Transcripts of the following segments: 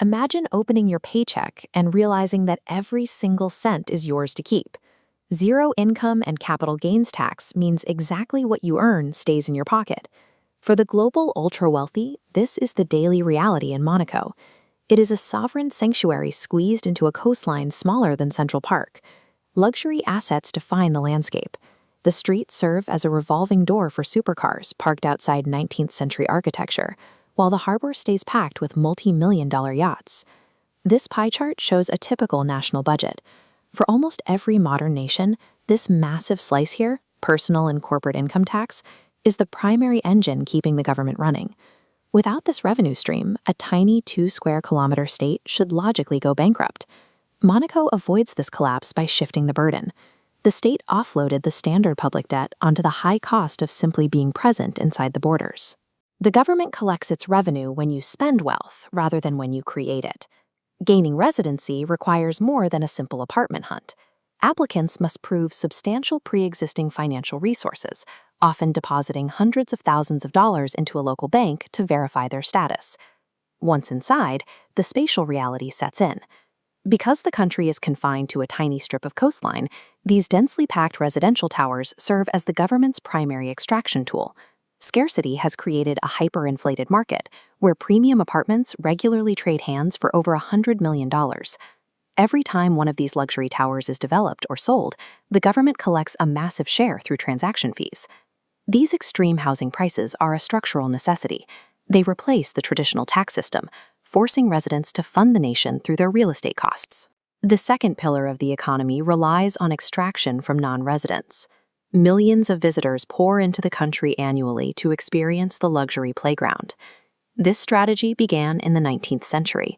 Imagine opening your paycheck and realizing that every single cent is yours to keep. Zero income and capital gains tax means exactly what you earn stays in your pocket. For the global ultra-wealthy, this is the daily reality in Monaco. It is a sovereign sanctuary squeezed into a coastline smaller than Central Park. Luxury assets define the landscape. The streets serve as a revolving door for supercars parked outside 19th century architecture, while the harbor stays packed with multi-million-dollar yachts. This pie chart shows a typical national budget. For almost every modern nation, this massive slice here, personal and corporate income tax, is the primary engine keeping the government running. Without this revenue stream, a tiny 2-square-kilometer state should logically go bankrupt. Monaco avoids this collapse by shifting the burden. The state offloaded the standard public debt onto the high cost of simply being present inside the borders. The government collects its revenue when you spend wealth rather than when you create it. Gaining residency requires more than a simple apartment hunt. Applicants must prove substantial pre-existing financial resources, often depositing hundreds of thousands of dollars into a local bank to verify their status. Once inside, the spatial reality sets in. Because the country is confined to a tiny strip of coastline, these densely packed residential towers serve as the government's primary extraction tool. Scarcity has created a hyperinflated market, where premium apartments regularly trade hands for over $100 million. Every time one of these luxury towers is developed or sold, the government collects a massive share through transaction fees. These extreme housing prices are a structural necessity. They replace the traditional tax system, forcing residents to fund the nation through their real estate costs. The second pillar of the economy relies on extraction from non-residents. Millions of visitors pour into the country annually to experience the luxury playground. This strategy began in the 19th century.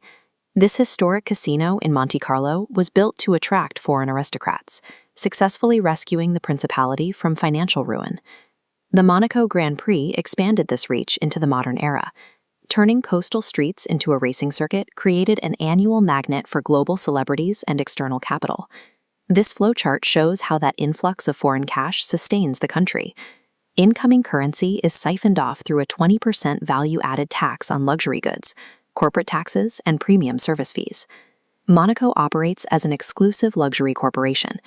This historic casino in Monte Carlo was built to attract foreign aristocrats, successfully rescuing the principality from financial ruin. The Monaco Grand Prix expanded this reach into the modern era. Turning coastal streets into a racing circuit created an annual magnet for global celebrities and external capital. This flowchart shows how that influx of foreign cash sustains the country. Incoming currency is siphoned off through a 20% value-added tax on luxury goods, corporate taxes, and premium service fees. Monaco operates as an exclusive luxury corporation.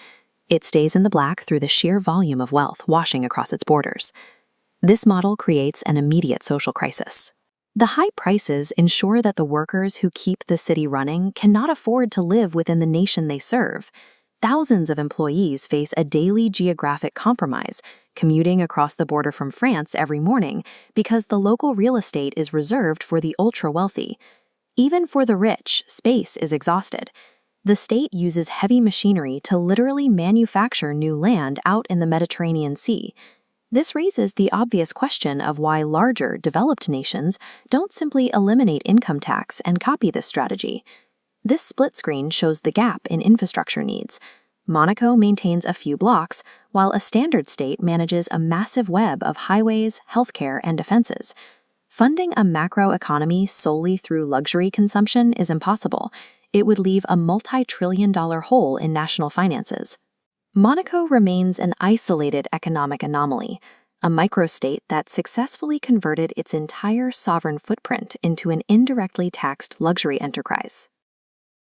It stays in the black through the sheer volume of wealth washing across its borders. This model creates an immediate social crisis. The high prices ensure that the workers who keep the city running cannot afford to live within the nation they serve. Thousands of employees face a daily geographic compromise, commuting across the border from France every morning because the local real estate is reserved for the ultra-wealthy. Even for the rich, space is exhausted. The state uses heavy machinery to literally manufacture new land out in the Mediterranean Sea. This raises the obvious question of why larger, developed nations don't simply eliminate income tax and copy this strategy. This split screen shows the gap in infrastructure needs. Monaco maintains a few blocks, while a standard state manages a massive web of highways, healthcare, and defenses. Funding a macroeconomy solely through luxury consumption is impossible. It would leave a multi-trillion-dollar hole in national finances. Monaco remains an isolated economic anomaly, a microstate that successfully converted its entire sovereign footprint into an indirectly taxed luxury enterprise.